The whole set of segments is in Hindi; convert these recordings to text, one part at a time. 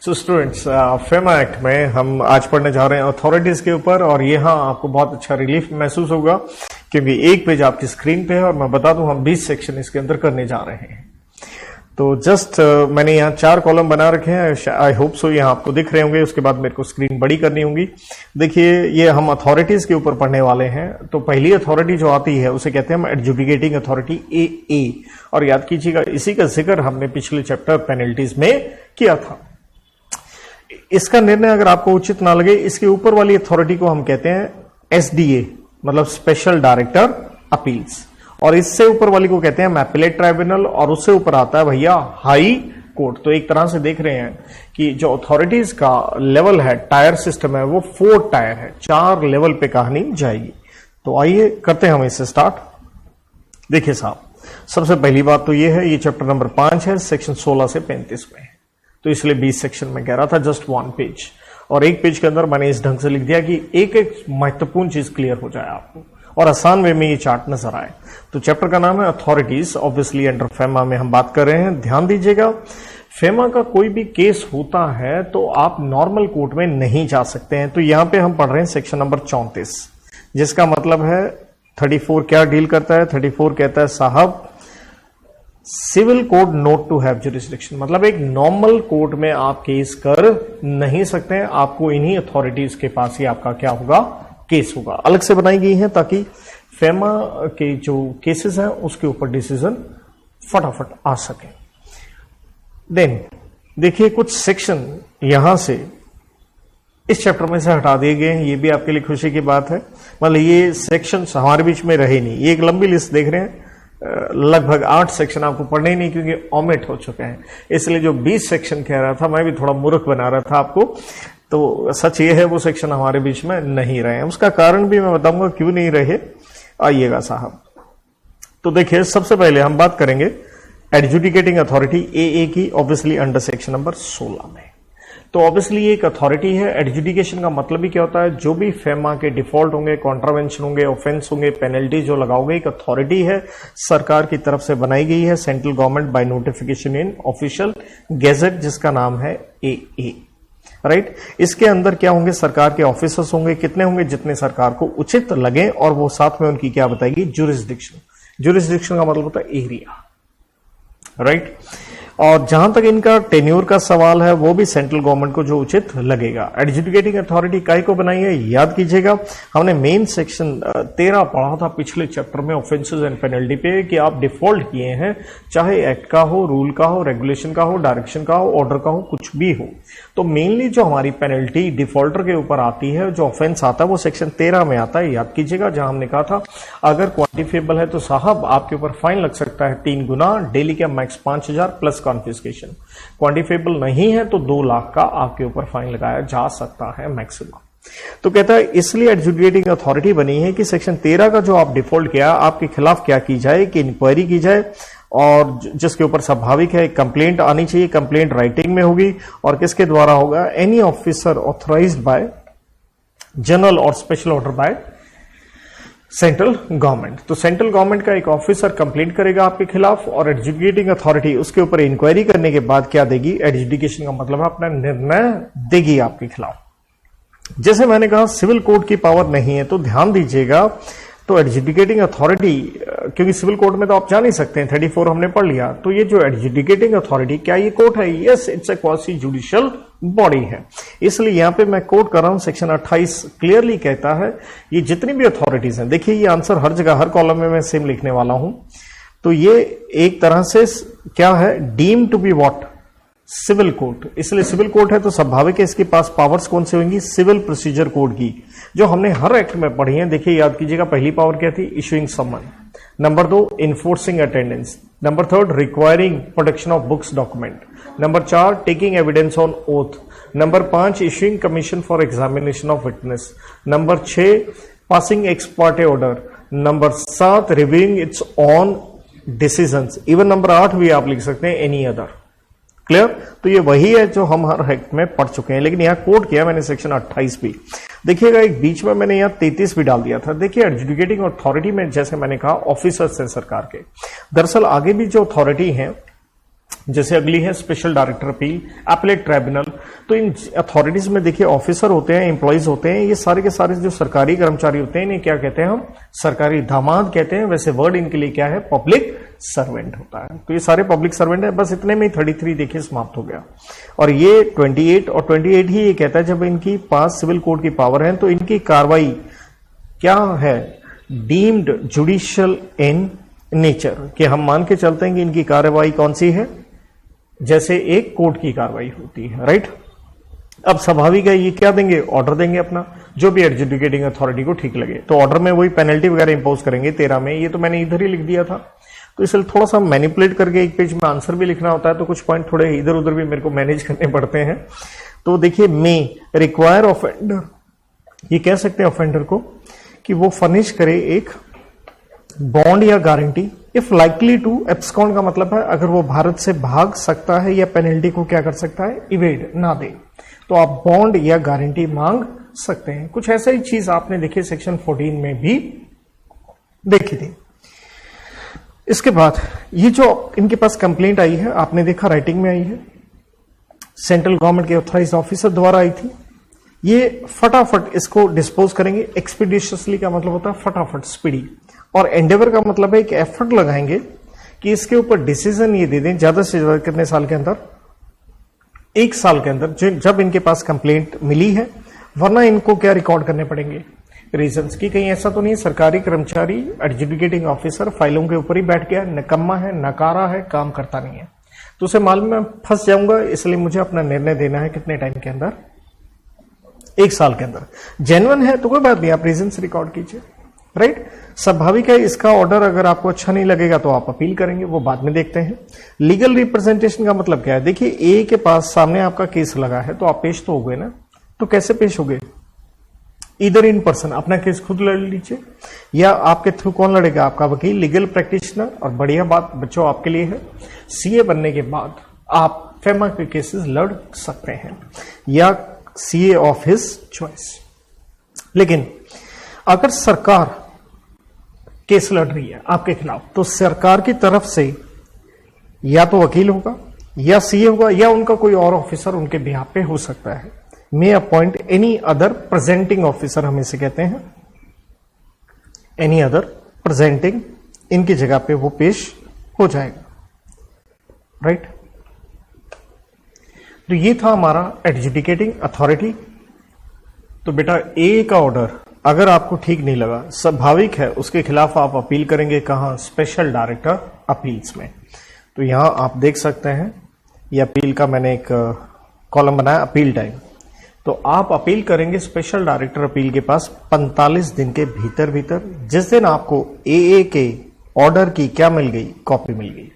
सो स्टूडेंट्स, फेमा एक्ट में हम आज पढ़ने जा रहे हैं अथॉरिटीज के ऊपर, और यहाँ आपको बहुत अच्छा रिलीफ महसूस होगा क्योंकि एक पेज आपकी स्क्रीन पे है और मैं बता दूं हम 20 सेक्शन इसके अंदर करने जा रहे हैं। तो जस्ट मैंने यहाँ 4 कॉलम बना रखे हैं, आई होप सो यहाँ आपको दिख रहे होंगे। उसके बाद मेरे को स्क्रीन बड़ी करनी होगी। देखिए, ये हम अथॉरिटीज के ऊपर पढ़ने वाले हैं। तो पहली अथॉरिटी जो आती है उसे कहते हैं हम एडजुडिकेटिंग अथॉरिटी AA, और याद कीजिएगा इसी का जिक्र हमने पिछले चैप्टर पेनल्टीज में किया था। इसका निर्णय अगर आपको उचित ना लगे, इसके ऊपर वाली अथॉरिटी को हम कहते हैं SDA, मतलब स्पेशल डायरेक्टर अपील्स, और इससे ऊपर वाली को कहते हैं एपेलेट ट्राइब्यूनल, और उससे ऊपर आता है भैया हाई कोर्ट। तो एक तरह से देख रहे हैं कि जो अथॉरिटीज का लेवल है, टायर सिस्टम है, वो 4 टायर है, 4 लेवल पे कहानी जाएगी। तो आइए करते हैं हम इससे स्टार्ट। देखिए साहब, सबसे पहली बात तो ये है, ये चैप्टर नंबर 5 है, सेक्शन 16 से 35 में, तो इसलिए 20 सेक्शन में कह रहा था, जस्ट 1 पेज, और एक पेज के अंदर मैंने इस ढंग से लिख दिया कि एक एक महत्वपूर्ण चीज क्लियर हो जाए आपको और आसान वे में ये चार्ट नजर आए। तो चैप्टर का नाम है अथॉरिटीज, ऑब्वियसली अंडर फेमा में हम बात कर रहे हैं। ध्यान दीजिएगा, फेमा का कोई भी केस होता है तो आप नॉर्मल कोर्ट में नहीं जा सकते हैं। तो यहां पे हम पढ़ रहे हैं सेक्शन नंबर 34, जिसका मतलब है 34 क्या डील करता है। 34 कहता है साहब, civil court not to have jurisdiction, मतलब एक नॉर्मल कोर्ट में आप केस कर नहीं सकते हैं, आपको इन्हीं अथॉरिटीज के पास ही आपका क्या होगा, केस होगा। अलग से बनाई गई है ताकि फेमा के जो केसेस हैं उसके ऊपर डिसीजन फटाफट आ सके। देन देखिए, कुछ सेक्शन यहां से इस चैप्टर में से हटा दिए गए हैं, ये भी आपके लिए खुशी की बात है। मतलब ये सेक्शन हमारे बीच में रहे नहीं। ये एक लंबी लिस्ट देख रहे हैं, लगभग 8 सेक्शन आपको पढ़ने ही नहीं क्योंकि ओमिट हो चुके हैं। इसलिए जो 20 सेक्शन कह रहा था, मैं भी थोड़ा मूर्ख बना रहा था आपको। तो सच ये है, वो सेक्शन हमारे बीच में नहीं रहे हैं। उसका कारण भी मैं बताऊंगा क्यों नहीं रहे, आइएगा साहब। तो देखिए, सबसे पहले हम बात करेंगे एडजुडिकेटिंग अथॉरिटी AA की, ऑब्वियसली अंडर सेक्शन नंबर 16 में। तो ऑब्वियसली ये एक अथॉरिटी है। एडजुडिकेशन का मतलब ही क्या होता है, जो भी फेमा के डिफॉल्ट होंगे, कॉन्ट्रावेंशन होंगे, ऑफेंस होंगे, पेनल्टी जो लगाओगे, एक अथॉरिटी है, सरकार की तरफ से बनाई गई है, central government by notification in official gazette, जिसका नाम है AA, राइट। इसके अंदर क्या होंगे, सरकार के ऑफिसर्स होंगे, कितने होंगे, जितने सरकार को उचित लगे, और वो साथ में उनकी क्या बताएगी, जुरिस्डिक्शन। जुरिस्डिक्शन का मतलब होता है एरिया, राइट। और जहां तक इनका टेन्योर का सवाल है, वो भी सेंट्रल गवर्नमेंट को जो उचित लगेगा। एडजुडिकेटिंग अथॉरिटी काहे को बनाई है, याद कीजिएगा, हमने मेन सेक्शन 13 पढ़ा था पिछले चैप्टर में, ऑफेंसेस एंड पेनल्टी पे, कि आप डिफॉल्ट किए हैं, चाहे एक्ट का हो, रूल का हो, रेगुलेशन का हो, डायरेक्शन का हो, ऑर्डर का हो, कुछ भी हो। तो मेनली जो हमारी पेनल्टी डिफॉल्टर के ऊपर आती है, जो ऑफेंस आता है, वो सेक्शन 13 में आता है। याद कीजिएगा, जहां हमने कहा था अगर क्वांटिफिएबल है तो साहब आपके ऊपर फाइन लग सकता है 3 गुना, डेली का मैक्स 5000 प्लस कॉन्फिस्केशन। क्वांटिफिएबल नहीं है तो 2 लाख का आपके ऊपर फाइन लगाया जा सकता है मैक्सिमम। तो कहता है इसलिए एडजुडिकेटिंग अथॉरिटी बनी है कि सेक्शन 13 का जो आप डिफॉल्ट किया, आपके खिलाफ क्या की जाए, कि इंक्वायरी की जाए, और जिसके ऊपर स्वाभाविक है कंप्लेंट आनी चाहिए। कंप्लेंट राइटिंग में होगी, और किसके द्वारा होगा, any officer authorised by general और special order by central government. तो सेंट्रल गवर्नमेंट का एक ऑफिसर कंप्लेंट करेगा आपके खिलाफ, और एडजुडिकेटिंग अथॉरिटी उसके ऊपर इंक्वायरी करने के बाद क्या देगी, एडजुडिकेशन का मतलब अपना निर्णय देगी आपके खिलाफ। जैसे मैंने कहा सिविल कोर्ट की पावर नहीं है, तो ध्यान दीजिएगा, तो एडजुडिकेटिंग अथॉरिटी, क्योंकि सिविल कोर्ट में तो आप जा नहीं सकते हैं, 34 हमने पढ़ लिया। तो ये जो एडजुडिकेटिंग अथॉरिटी, क्या ये कोर्ट है, yes, it's a quasi judicial body है। इसलिए यहां पे मैं कोट कर रहा हूं, सेक्शन 28 क्लियरली कहता है ये जितनी भी अथॉरिटीज हैं, देखिए ये आंसर हर जगह हर कॉलम में मैं सेम लिखने वाला हूं। तो ये एक तरह से क्या है, deem to be what, civil court. इसलिए सिविल कोर्ट है तो स्वाभाविक है इसके पास पावर्स कौन से होंगी, सिविल प्रोसीजर कोड की, जो हमने हर एक्ट में पढ़ी है। देखिए याद कीजिएगा, पहली पावर क्या थी, issuing summon. Number 2, enforcing attendance. Number 3, requiring protection of books document. Number 4, taking evidence on oath. Number 5, issuing commission for examination of witness. Number 6, passing ex parte order. Number 7, reviewing its own decisions. Even number 8 भी आप लिख सकते हैं, एनी अदर। क्लियर। तो ये वही है जो हम हर एक्ट में पढ़ चुके हैं, लेकिन यहां कोट किया मैंने सेक्शन 28 भी। देखिएगा, एक बीच में मैंने यहां 33 भी डाल दिया था। देखिए, एडजुडिकेटिंग अथॉरिटी में जैसे मैंने कहा ऑफिसर्स हैं सरकार के, दरअसल आगे भी जो अथॉरिटी है, जैसे अगली है special director appeal, appellate tribunal, तो इन अथॉरिटीज में देखिए ऑफिसर होते हैं, एम्प्लॉइज होते हैं, ये सारे के सारे जो सरकारी कर्मचारी होते हैं इन्हें क्या कहते हैं हम? सरकारी दामाद कहते हैं। वैसे वर्ड इनके लिए क्या है? पब्लिक सर्वेंट होता है। तो ये सारे पब्लिक सर्वेंट है। बस इतने में ही 33 देखिए समाप्त हो गया। और ये 28 और 28 ही ये कहता है जब इनकी पास सिविल कोड की पावर है तो इनकी कार्रवाई क्या है? डीम्ड जुडिशियल इन नेचर, कि हम मान के चलते हैं कि इनकी कार्रवाई कौन सी है? जैसे एक कोर्ट की कार्रवाई होती है, राइट। अब स्वाभाविक है ये क्या देंगे? ऑर्डर देंगे अपना, जो भी एडजुडिकेटिंग अथॉरिटी को ठीक लगे। तो ऑर्डर में वही पेनल्टी वगैरह इंपोज करेंगे 13 में। ये तो मैंने इधर ही लिख दिया था, तो इसलिए थोड़ा सा मैनिपुलेट करके एक पेज में आंसर भी लिखना होता है, तो कुछ पॉइंट थोड़े इधर उधर भी मेरे को मैनेज करने पड़ते हैं। तो देखिए, मे रिक्वायर ऑफेंडर, ये कह सकते हैं ऑफेंडर को कि वो फर्निश करे एक बॉन्ड या guarantee if likely to abscond, का मतलब है अगर वो भारत से भाग सकता है या पेनल्टी को क्या कर सकता है? इवेड, ना दे, तो आप बॉन्ड या गारंटी मांग सकते हैं। कुछ ऐसा ही चीज आपने देखिए सेक्शन 14 में भी देखी थी। इसके बाद ये जो इनके पास कंप्लेंट आई है, आपने देखा राइटिंग में आई है, सेंट्रल गवर्नमेंट के ऑथराइज्ड ऑफिसर द्वारा आई थी। ये फटाफट इसको डिस्पोज करेंगे। एक्सपीडिशियसली का मतलब होता है फटाफट, स्पीडी, और एंडेवर का मतलब है एक एफर्ट लगाएंगे कि इसके ऊपर डिसीजन ये दे दें ज्यादा से ज्यादा कितने साल के अंदर? 1 साल के अंदर, जब इनके पास कंप्लेंट मिली है। वरना इनको क्या रिकॉर्ड करने पड़ेंगे? रीजंस की। कहीं ऐसा तो नहीं सरकारी कर्मचारी एडजुडिकेटिंग ऑफिसर फाइलों के ऊपर ही बैठ गया, निकम्मा है, नकारा है, काम करता नहीं है, तो उसे मालूम मैं फंस जाऊंगा, इसलिए मुझे अपना निर्णय देना है कितने टाइम के अंदर? 1 साल के अंदर। जेन्युइन है तो कोई बात नहीं, आप रीजंस रिकॉर्ड कीजिए, राइट। स्वाभाविक है इसका ऑर्डर अगर आपको अच्छा नहीं लगेगा तो आप अपील करेंगे, वो बाद में देखते हैं। लीगल रिप्रेजेंटेशन का मतलब क्या है? देखिए, ए के पास सामने आपका केस लगा है तो आप पेश तो हो गए ना, तो कैसे पेश हो गए? इधर इन पर्सन अपना केस खुद लड़ लीजिए, या आपके थ्रू कौन लड़ेगा? आपका वकील, लीगल प्रैक्टिशनर। और बढ़िया बात बच्चों आपके लिए है, सीए बनने के बाद आप फेमा के केसेस लड़ सकते हैं, या सीए ऑफ हिज चॉइस। लेकिन अगर सरकार केस लड़ रही है आपके खिलाफ, तो सरकार की तरफ से या तो वकील होगा, या सीए होगा, या उनका कोई और ऑफिसर उनके बिहाफ पे हो सकता है। May appoint any other presenting officer, हम इसे कहते हैं एनी अदर प्रेजेंटिंग, इनकी जगह पे वो पेश हो जाएगा, राइट। तो ये था हमारा एडजुडिकेटिंग अथॉरिटी। तो बेटा, ए का ऑर्डर अगर आपको ठीक नहीं लगा, स्वाभाविक है उसके खिलाफ आप अपील करेंगे। कहां? स्पेशल डायरेक्टर अपील्स में। तो यहां आप देख सकते हैं, ये अपील का मैंने एक कॉलम बनाया, अपील टाइम। तो आप अपील करेंगे स्पेशल डायरेक्टर अपील के पास 45 दिन के भीतर भीतर, जिस दिन आपको ए के ऑर्डर की क्या मिल गई? कॉपी मिल गई।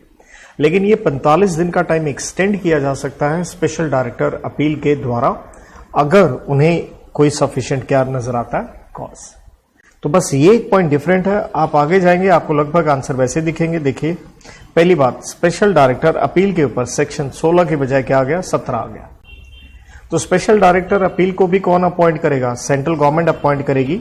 लेकिन ये 45 दिन का टाइम एक्सटेंड किया जा सकता है स्पेशल डायरेक्टर अपील के द्वारा, अगर उन्हें कोई सफिशिएंट क्या नजर आता है? कॉज। तो बस ये एक पॉइंट डिफरेंट है। आप आगे जाएंगे आपको लगभग आंसर वैसे दिखेंगे। देखिए, पहली बात, स्पेशल डायरेक्टर अपील के ऊपर सेक्शन 16 के बजाय क्या आ गया? 17 आ गया। तो स्पेशल डायरेक्टर अपील को भी कौन अपॉइंट करेगा? सेंट्रल गवर्नमेंट अपॉइंट करेगी,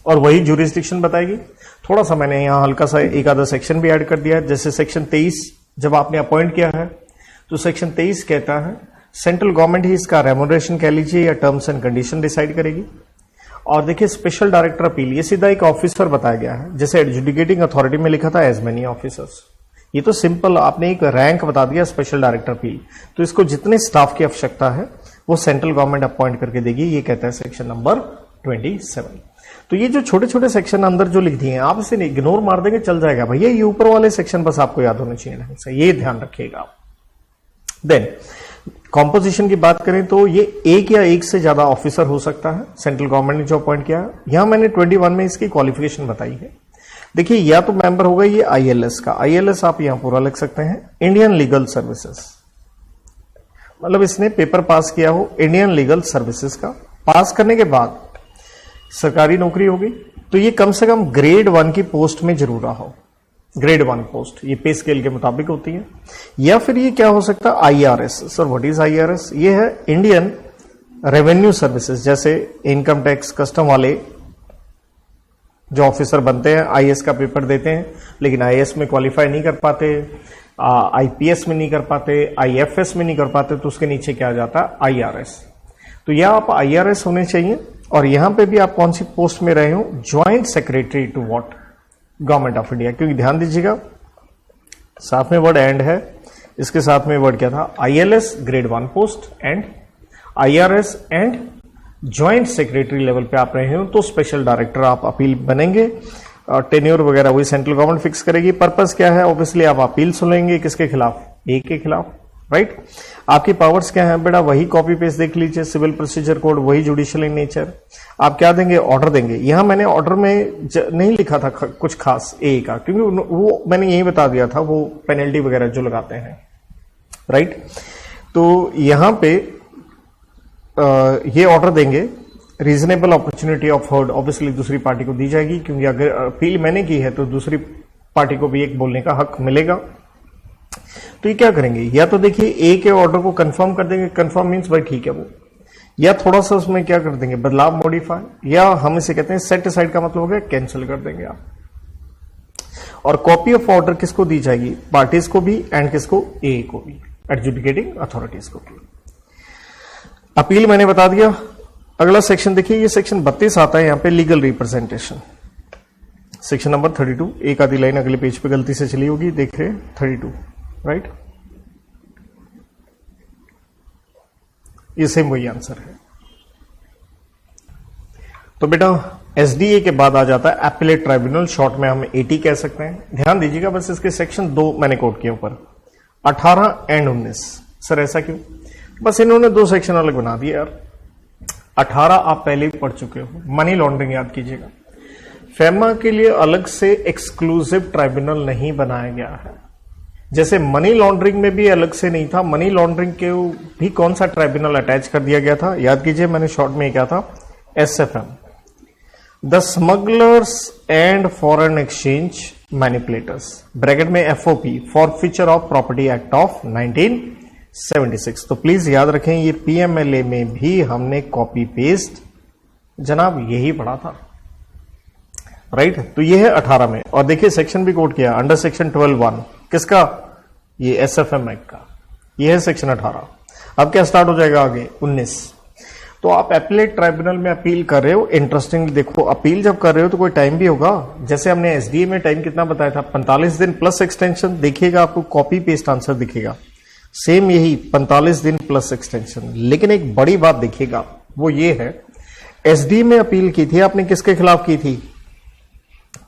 और वही ज्यूरिसडिक्शन बताएगी। थोड़ा सा मैंने यहां हल्का सा एक आधा सेक्शन भी ऐड कर दिया है। जैसे सेक्शन 23 जब आपने अपॉइंट किया है, तो सेक्शन 23 कहता है सेंट्रल गवर्नमेंट ही इसका रेम्यूनरेशन कह लीजिए या टर्म्स एंड कंडीशन डिसाइड करेगी। और देखिए, स्पेशल डायरेक्टर अपील, ये सीधा एक ऑफिसर बताया गया है, जैसे एडजुडिकेटिंग अथॉरिटी में लिखा था एज मेनी ऑफिसर्स। ये तो सिंपल आपने एक रैंक बता दिया स्पेशल डायरेक्टर अपील। तो इसको जितने स्टाफ की आवश्यकता है वो सेंट्रल गवर्नमेंट अपॉइंट करके देगी, ये कहता है सेक्शन नंबर 27। तो ये जो छोटे छोटे सेक्शन अंदर जो लिख दिए हैं, आप इसे इग्नोर मार देंगे, चल जाएगा भैया। ये ऊपर वाले सेक्शन बस आपको याद होने चाहिए ढंग से, ये ध्यान रखिएगा। देन कॉम्पोजिशन की बात करें तो ये एक या एक से ज्यादा ऑफिसर हो सकता है सेंट्रल गवर्नमेंट ने जो अपॉइंट किया है। यहां मैंने 21 में इसकी क्वालिफिकेशन बताई है। देखिए, या तो मेंबर होगा ये आईएलएस का, आईएलएस आप यहां पूरा लिख सकते हैं, इंडियन लीगल सर्विसेज, मतलब इसने पेपर पास किया हो इंडियन लीगल सर्विसेज का। पास करने के बाद सरकारी नौकरी होगी, तो ये कम से कम ग्रेड 1 की पोस्ट में जरूर रहा हो। ग्रेड 1 पोस्ट ये पे स्केल के मुताबिक होती है। या फिर ये क्या हो सकता है? IRS. Sir what is IRS? ये है इंडियन रेवेन्यू सर्विसेज, जैसे इनकम टैक्स, कस्टम वाले जो ऑफिसर बनते हैं, आईएएस का पेपर देते हैं लेकिन आईएएस में क्वालिफाई नहीं कर पाते, आईपीएस में नहीं कर पाते, आईएफएस में नहीं कर पाते, तो उसके नीचे क्या आ जाता है, आईआरएस। तो यह आप आईआरएस होने चाहिए। और यहां पे भी आप कौन सी पोस्ट में रहे हो, joint secretary to what, government of India. क्योंकि ध्यान दीजिएगा साथ में वर्ड एंड है, इसके साथ में वर्ड क्या था, ILS grade 1 post and IRS and joint secretary level पे आप रहे हो तो स्पेशल डायरेक्टर आप अपील बनेंगे। टेन्योर वगैरह वही सेंट्रल गवर्नमेंट फिक्स करेगी। पर्पस क्या है, ऑब्वियसली आप अपील सुनेंगे किसके खिलाफ, ए के खिलाफ, राइट। आपकी पावर्स क्या है बेटा, वही कॉपी पेस्ट देख लीजिए, सिविल प्रोसीजर कोड वही, जुडिशियल इन नेचर। आप क्या देंगे, ऑर्डर देंगे। यहां मैंने ऑर्डर में नहीं लिखा था कुछ खास ए का, क्योंकि वो मैंने यही बता दिया था, वो पेनल्टी वगैरह जो लगाते हैं, राइट। तो यहां पे ये ऑर्डर देंगे, reasonable opportunity of heard obviously दूसरी पार्टी को दी जाएगी, क्योंकि अगर अपील मैंने की है तो दूसरी पार्टी को भी एक बोलने का हक मिलेगा। तो ये क्या करेंगे, या तो देखिए ए के ऑर्डर को कंफर्म कर देंगे, कंफर्म मींस भाई ठीक है वो, या थोड़ा सा उसमें क्या कर देंगे, बदलाव, मॉडिफाई, या हम इसे कहते हैं सेट असाइड का मतलब हो गया कैंसिल कर देंगे आप। और कॉपी ऑफ ऑर्डर किसको दी जाएगी, पार्टीज को भी एंड किसको, ए को भी, एडजुडिकेटिंग अथॉरिटीज को भी। अपील मैंने बता दिया। अगला सेक्शन देखिए, ये सेक्शन 32 आता है, यहां पे लीगल रिप्रेजेंटेशन, सेक्शन नंबर 32। एक आधी लाइन अगले पेज पे गलती से चली होगी, देख रहे 32, राइट। ये सेम वही आंसर है। तो बेटा एसडीए के बाद आ जाता है एपीलेट ट्राइब्यूनल, शॉर्ट में हम एटी कह सकते हैं। ध्यान दीजिएगा बस, इसके सेक्शन 2 मैंने कोट किए ऊपर, 18 एंड 19। सर ऐसा क्यों, बस इन्होंने 2 सेक्शन अलग बना दिए यार। 18 आप पहले ही पढ़ चुके हो, मनी लॉन्ड्रिंग याद कीजिएगा। फेमा के लिए अलग से एक्सक्लूसिव ट्राइब्यूनल नहीं बनाया गया है, जैसे मनी लॉन्ड्रिंग में भी अलग से नहीं था। मनी लॉन्ड्रिंग के भी कौन सा ट्राइब्यूनल अटैच कर दिया गया था, याद कीजिए, मैंने शॉर्ट में क्या था, SFM, the smugglers and foreign exchange manipulators, bracket में FOP, forfeiture of property act of 1976। तो प्लीज याद रखें, ये पीएमएलए में भी हमने कॉपी पेस्ट जनाब यही पढ़ा था, राइट। तो ये है 18 में। और देखिए सेक्शन भी कोट किया, अंडर सेक्शन 12(1) किसका, ये एसएफएम एक्ट का, ये है सेक्शन 18। अब क्या स्टार्ट हो जाएगा आगे, 19। तो आप एपीलेट ट्राइब्यूनल में अपील कर रहे हो। इंटरेस्टिंग देखो, अपील जब कर रहे हो तो कोई टाइम भी होगा, जैसे हमने एसडीए में टाइम कितना बताया था, 45 दिन प्लस एक्सटेंशन। देखिएगा आपको कॉपी पेस्ट आंसर दिखेगा, सेम यही 45 दिन प्लस एक्सटेंशन। लेकिन एक बड़ी बात देखिएगा, वो ये है, एसडी में अपील की थी आपने, किसके खिलाफ की थी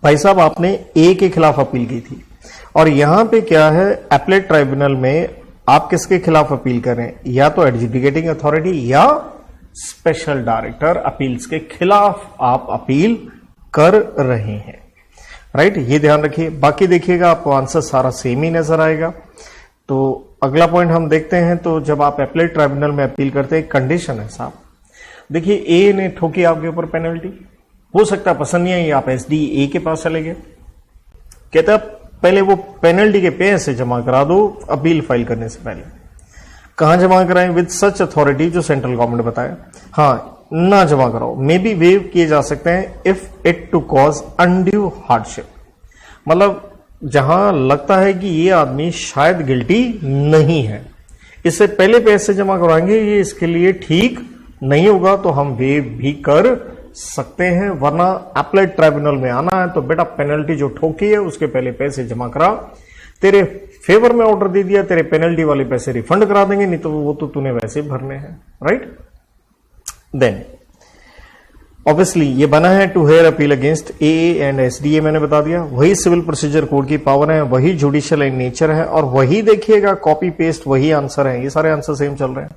भाई साहब, आपने ए के खिलाफ अपील की थी। और यहां पे क्या है, एपीलेट ट्राइब्यूनल में आप किसके खिलाफ अपील करें, या तो एडजुडिकेटिंग अथॉरिटी या स्पेशल डायरेक्टर अपील्स के खिलाफ आप अपील कर रहे हैं, राइट। ये ध्यान रखिए। बाकी देखिएगा आपको आंसर सारा सेम ही नजर आएगा। तो अगला पॉइंट हम देखते हैं। तो जब आप एपीलेट ट्राइब्यूनल में अपील करते हैं, कंडीशन है साहब, देखिए ए ने ठोकी आपके ऊपर पेनल्टी, हो सकता है पसंद नहीं आई, आप एसडीए के पास चले गए, कहता पहले वो पेनल्टी के पैसे जमा करा दो अपील फाइल करने से पहले। कहां जमा कराएं, विद सच अथॉरिटी, जो सेंट्रल गवर्नमेंट बताया। हाँ, ना जमा कराओ, मे बी वेव किए जा सकते हैं if it to cause undue hardship, मतलब जहां लगता है कि ये आदमी शायद गिल्टी नहीं है, इससे पहले पैसे जमा करवाएंगे, ये इसके लिए ठीक नहीं होगा, तो हम वेव भी कर सकते हैं। वरना एपीलेट ट्राइब्यूनल में आना है तो बेटा पेनल्टी जो ठोकी है उसके पहले पैसे जमा करा, तेरे फेवर में ऑर्डर दे दिया, तेरे पेनल्टी वाले पैसे रिफंड करा देंगे, नहीं तो वो तो तूने वैसे भरने हैं, राइट। देन ऑब्वियसली ये बना है to hear appeal against AA and SDA, मैंने बता दिया। वही सिविल प्रोसीजर कोड की पावर है, वही जुडिशियल इन नेचर है, और वही देखिएगा कॉपी पेस्ट वही आंसर है, ये सारे आंसर सेम चल रहे हैं।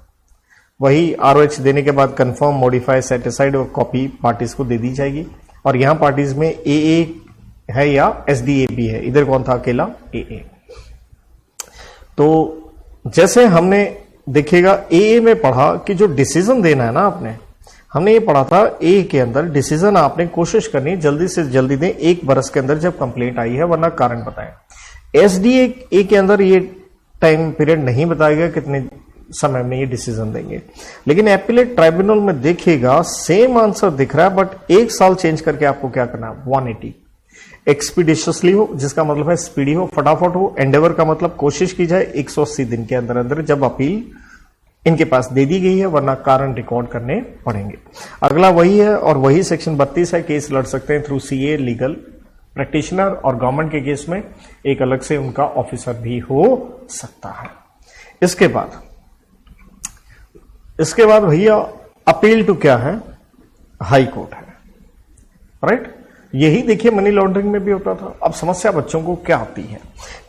वही आरओएच देने के बाद कंफर्म, मॉडिफाई, सेट असाइड और कॉपी पार्टीज को दे दी जाएगी। और यहां पार्टीज में एए है या एसडीए भी है, इधर कौन था अकेला, एए। तो जैसे हमने देखिएगा एए में पढ़ा कि जो डिसीजन देना है ना आपने, हमने ये पढ़ा था ए के अंदर डिसीजन आपने कोशिश करनी जल्दी से जल्दी दें, 1 बरस के अंदर जब कंप्लेंट आई है, वरना कारण बताएं। एसडीए के अंदर ये टाइम पीरियड नहीं बताया गया कितने समय में ये डिसीजन देंगे, लेकिन एपीलेट ट्राइब्यूनल में देखिएगा सेम आंसर दिख रहा है, बट 1 साल चेंज करके आपको क्या करना है, 180। एक्सपीडिशियसली हो, जिसका मतलब है स्पीडी हो, फटाफट हो। एंडेवर का मतलब कोशिश की जाए 180 दिन के अंदर अंदर जब अपील इनके पास दे दी गई है, वरना कारण रिकॉर्ड करने पड़ेंगे। अगला वही है और वही सेक्शन 32 है, केस लड़ सकते हैं थ्रू सीए, लीगल प्रैक्टिशनर, और गवर्नमेंट के केस में एक अलग से उनका ऑफिसर भी हो सकता है। इसके बाद भैया अपील टू क्या है, हाई कोर्ट है, राइट। यही देखिए मनी लॉन्ड्रिंग में भी होता था। अब समस्या बच्चों को क्या आती है,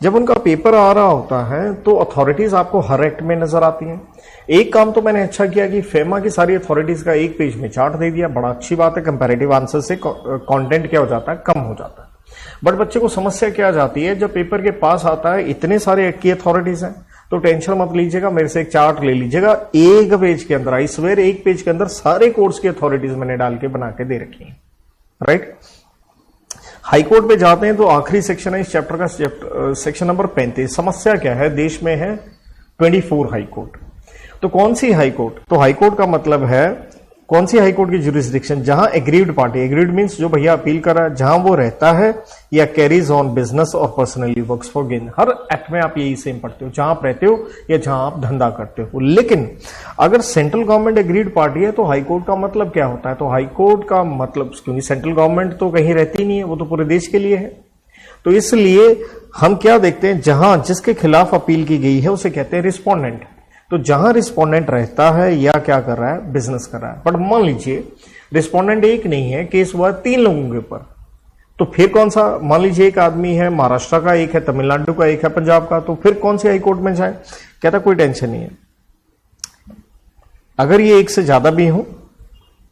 जब उनका पेपर आ रहा होता है तो अथॉरिटीज आपको हर एक्ट में नजर आती हैं। एक काम तो मैंने अच्छा किया कि फेमा की सारी अथॉरिटीज का एक पेज में चार्ट दे दिया, बड़ा अच्छी बात है। कंपैरेटिव आंसर से कंटेंट क्या हो जाता है, कम हो जाता है। बट बच्चे को समस्या क्या आ जाती है, जब पेपर के पास आता है इतने सारे एक्ट की अथॉरिटीज हैं, तो टेंशन मत लीजिएगा, मेरे से एक चार्ट ले लीजिएगा। एक पेज के अंदर, आई स्वेयर, एक पेज के अंदर सारे कोर्ट्स की अथॉरिटीज मैंने डाल के बना के दे रखी है, राइट। हाई कोर्ट पे जाते हैं तो आखिरी सेक्शन है इस चैप्टर का, सेक्शन नंबर 35। समस्या क्या है, देश में है 24 हाई कोर्ट। तो कौन सी हाई कोर्ट, तो हाई कोर्ट का मतलब है कौन सी हाई कोर्ट की जुरिस्डिक्शन, जहां एग्रीव्ड पार्टी, एग्रीव्ड मींस जो भैया अपील कर रहा है, जहां वो रहता है या कैरीज ऑन बिजनेस और personally works for gain. Her act में आप यही सेम पढ़ते हो, जहां आप रहते हो या जहां आप धंधा करते हो। लेकिन अगर सेंट्रल गवर्नमेंट एग्रीड पार्टी है तो हाई कोर्ट का मतलब क्या होता है, तो हाई कोर्ट का मतलब, क्योंकि सेंट्रल गवर्नमेंट तो कहीं रहती नहीं है, वो तो पूरे देश के लिए है, तो इसलिए हम क्या देखते हैं, जहां जिसके खिलाफ अपील की गई है उसे कहते हैं रिस्पोंडेंट। तो जहां रिस्पोंडेंट रहता है या क्या कर रहा है, बिजनेस कर रहा है। बट मान लीजिए रिस्पोंडेंट एक नहीं है, केस हुआ 3 लोगों के ऊपर, तो फिर कौन सा, मान लीजिए एक आदमी है महाराष्ट्र का, एक है तमिलनाडु का, एक है पंजाब का, तो फिर कौन सी हाई कोर्ट में जाए। कहता कोई टेंशन नहीं है, अगर ये एक से ज्यादा भी हो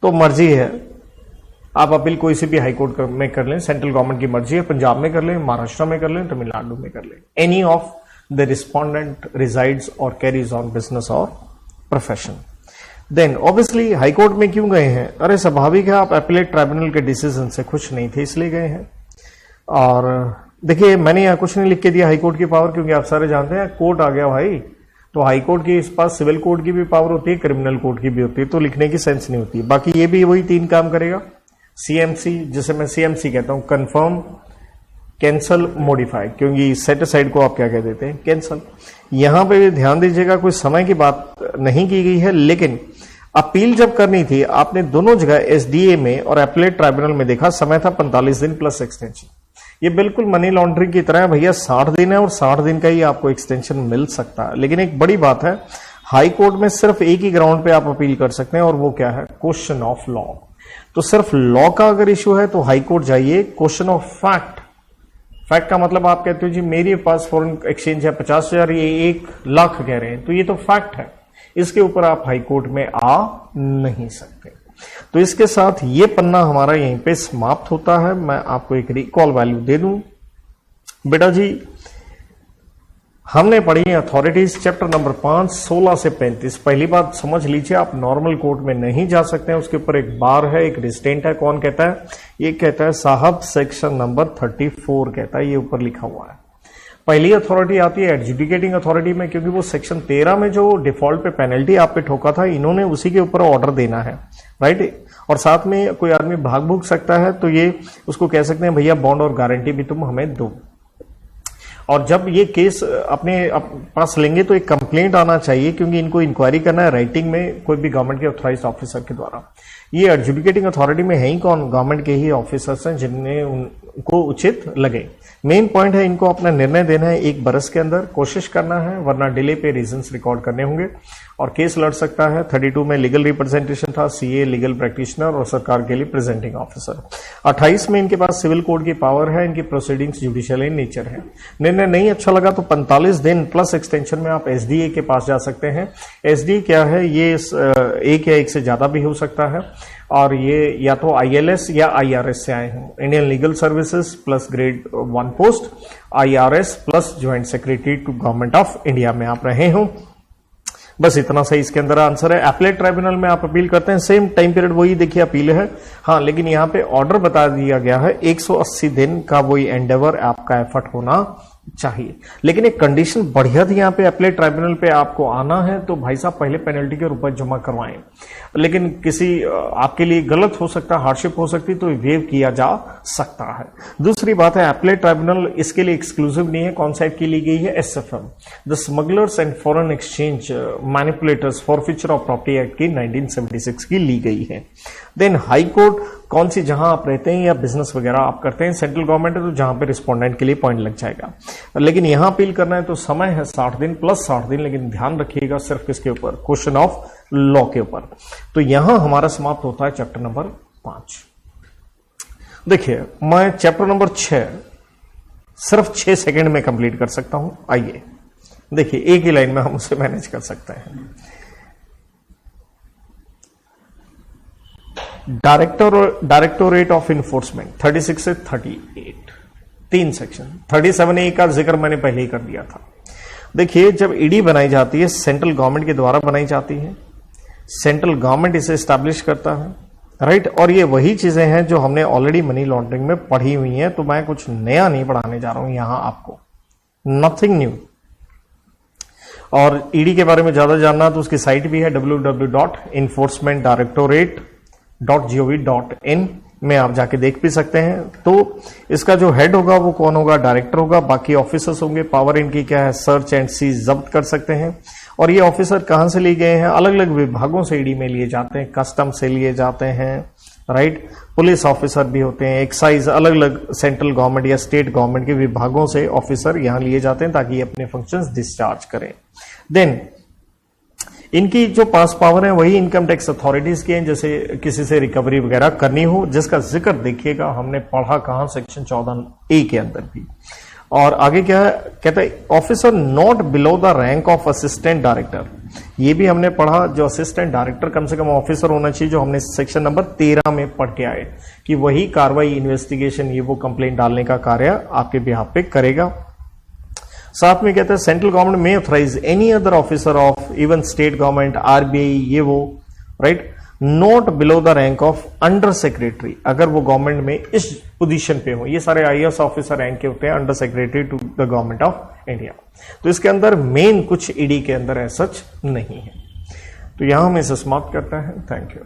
तो मर्जी है, आप अपील कोई सी भी हाई कोर्ट में कर लें, सेंट्रल गवर्नमेंट की मर्जी है, पंजाब में कर लें, महाराष्ट्र में कर लें, तमिलनाडु में कर लें। Any of the respondent resides or carries on business or profession. Then obviously high court में क्यों गए हैं, अरे स्वाभाविक है, आप एपीलेट ट्राइब्यूनल के डिसीजन से खुश नहीं थे इसलिए गए हैं। और देखिए मैंने यहाँ कुछ नहीं लिख के दिया हाई कोर्ट की पावर, क्योंकि आप सारे जानते हैं कोर्ट आ गया भाई, तो हाई कोर्ट के इस पास सिविल कोर्ट की भी पावर होती है, क्रिमिनल कोर्ट की भी होती है, तो लिखने की सेंस नहीं होती। बाकी ये भी वही 3 काम करेगा, सीएमसी, जिसे मैं सीएमसी कहता हूं, कंफर्म, कैंसल, मॉडिफाई, क्योंकि सेट असाइड को आप क्या कह देते हैं, कैंसल। यहां पे भी ध्यान दीजिएगा, कोई समय की बात नहीं की गई है, लेकिन अपील जब करनी थी आपने दोनों जगह एसडीए में और एपीलेट ट्राइब्यूनल में देखा, समय था 45 दिन प्लस एक्सटेंशन। ये बिल्कुल मनी लॉन्ड्रिंग की तरह है भैया, 60 दिन है और 60 दिन का ही आपको एक्सटेंशन मिल सकता है। लेकिन एक बड़ी बात है, हाई कोर्ट में सिर्फ एक ही ग्राउंड पे आप अपील कर सकते हैं, और वो क्या है, क्वेश्चन ऑफ लॉ। तो सिर्फ लॉ का अगर इश्यू है तो हाई कोर्ट जाइए। क्वेश्चन ऑफ फैक्ट, फैक्ट का मतलब आप कहते हो जी मेरे पास फॉरेन एक्सचेंज है 50,000, ये 1 लाख कह रहे हैं, तो ये तो फैक्ट है, इसके ऊपर आप हाई कोर्ट में आ नहीं सकते। तो इसके साथ ये पन्ना हमारा यहीं पे समाप्त होता है। मैं आपको एक रिकॉल वैल्यू दे दूं बेटा जी, हमने पढ़ी अथॉरिटीज चैप्टर नंबर 5 16 से 35। पहली बात समझ लीजिए, आप नॉर्मल कोर्ट में नहीं जा सकते हैं, उसके ऊपर एक बार है, एक रिस्टेंट है। कौन कहता है, ये कहता है साहब सेक्शन नंबर 34 कहता है, ये ऊपर लिखा हुआ है। पहली अथॉरिटी आती है एडजुडिकेटिंग अथॉरिटी में, क्योंकि वो सेक्शन 13 में जो डिफॉल्ट पे पेनल्टी आप पे ठोका था, इन्होंने उसी के ऊपर ऑर्डर देना है, राइट। और साथ में कोई आदमी भाग भूग सकता है, तो ये उसको कह सकते हैं भैया बॉन्ड और गारंटी भी तुम हमें दो। और जब ये केस अपने पास लेंगे तो एक कंप्लेंट आना चाहिए, क्योंकि इनको इंक्वायरी करना है राइटिंग में कोई भी गवर्नमेंट के ऑथराइज्ड ऑफिसर के द्वारा। ये एडजुडिकेटिंग अथॉरिटी में है ही कौन, गवर्नमेंट के ही ऑफिसर्स हैं, जिन्हें उनको उचित लगे। मेन पॉइंट है, इनको अपना निर्णय देना है 1 बरस के अंदर, कोशिश करना है, वरना डिले पे रीजंस रिकॉर्ड करने होंगे। और केस लड़ सकता है। 32 में लीगल रिप्रेजेंटेशन था, सीए, लीगल प्रैक्टिशनर और सरकार के लिए प्रेजेंटिंग ऑफिसर। 28 में इनके पास सिविल कोड की पावर है, इनकी प्रोसीडिंग्स जुडिशियल इन नेचर है। निर्णय नहीं अच्छा लगा तो 45 दिन प्लस एक्सटेंशन में आप एसडीए के पास जा सकते हैं। एसडीए क्या है, ये एक या एक से ज्यादा भी हो सकता है, और ये या तो आईएलएस या आईआरएस से आए हों, Indian legal services plus grade 1 post, IRS plus joint secretary to government of India में आप रहे हों। बस इतना सही इसके अंदर आंसर है। एपीलेट ट्राइब्यूनल में आप अपील करते हैं, सेम टाइम पीरियड वही देखिए अपील है, हाँ, लेकिन यहाँ पे ऑर्डर बता दिया गया है 180 दिन का वही एंडेवर आपका एफर्ट होना चाहिए। लेकिन एक कंडीशन बढ़िया थी यहाँ पे, अपीलेट ट्राइब्यूनल पे आपको आना है तो भाई साहब पहले पेनल्टी के रुपए जमा करवाएं। लेकिन किसी आपके लिए गलत हो सकता है, हार्डशिप हो सकती है, तो वेव किया जा सकता है। दूसरी बात है, अपीलेट ट्राइब्यूनल इसके लिए एक्सक्लूसिव नहीं है। कौन सा एक्ट की ली गई है? SFM, the smugglers and foreign exchange manipulators forfeiture of property act की 1976 की ली गई है। देन हाई कोर्ट, कौन सी, जहां आप रहते हैं या बिजनेस वगैरह आप करते हैं, सेंट्रल गवर्नमेंट है तो जहां पे रिस्पोंडेंट के लिए पॉइंट लग जाएगा। लेकिन यहां अपील करना है तो समय है 60 दिन प्लस 60 दिन, लेकिन ध्यान रखिएगा सिर्फ किसके ऊपर? क्वेश्चन ऑफ लॉ के ऊपर। तो यहां हमारा समाप्त होता है चैप्टर नंबर 5। देखिए, मैं चैप्टर नंबर 6 सिर्फ 6 सेकंड में कंप्लीट कर सकता हूं। आइए देखिए, एक ही लाइन में हम उसे मैनेज कर सकते हैं। डायरेक्टोरेट ऑफ इन्फोर्समेंट 36 से 38, 3 सेक्शन। 37A का जिक्र मैंने पहले ही कर दिया था। देखिए, जब ईडी बनाई जाती है सेंट्रल गवर्नमेंट के द्वारा बनाई जाती है, सेंट्रल गवर्नमेंट इसे एस्टैब्लिश करता है, राइट। और ये वही चीजें हैं जो हमने ऑलरेडी मनी लॉन्ड्रिंग में पढ़ी हुई हैं, तो मैं कुछ नया नहीं पढ़ाने जा रहा हूं यहां आपको, नथिंग न्यू। और ईडी के बारे में ज्यादा जानना तो उसकी साइट भी है www.enforcementdirectorate.gov.in में आप जाके देख भी सकते हैं। तो इसका जो हेड होगा वो कौन होगा? डायरेक्टर होगा। बाकी ऑफिसर्स होंगे। पावर इनकी क्या है? सर्च एंड सीज जब्त कर सकते हैं। और ये ऑफिसर कहां से लिए गए हैं? अलग अलग विभागों से ईडी में लिए जाते हैं। कस्टम से लिए जाते हैं, राइट। पुलिस ऑफिसर भी होते हैं, एक्साइज, अलग अलग सेंट्रल गवर्नमेंट या स्टेट गवर्नमेंट के विभागों से ऑफिसर यहां लिए जाते हैं ताकि ये अपने फंक्शंस डिस्चार्ज करें। देन इनकी जो पास पावर है वही इनकम टैक्स अथॉरिटीज की हैं, जैसे किसी से रिकवरी वगैरह करनी हो, जिसका जिक्र देखिएगा हमने पढ़ा कहां? सेक्शन 14A के अंदर भी। और आगे क्या है? कहता है officer not below the rank of assistant director. ये भी हमने पढ़ा, जो असिस्टेंट डायरेक्टर कम से कम ऑफिसर होना चाहिए, जो हमने सेक्शन नंबर 13 में पढ़ के आए कि वही कार्रवाई, इन्वेस्टिगेशन, ये वो कंप्लेंट डालने का कार्य आपके बिहाफ पे करेगा। साथ में कहते हैं सेंट्रल गवर्नमेंट में authorize any other officer of even state government, RBI, ये वो, right, not below the rank of under secretary, अगर वो गवर्नमेंट में इस पोजीशन पे हो। ये सारे आईएएस ऑफिसर रैंक के होते हैं under secretary to the government of India. तो इसके अंदर मेन कुछ ईडी के अंदर ऐसा नहीं है। तो यहां हम इसे समाप्त करते हैं। Thank you.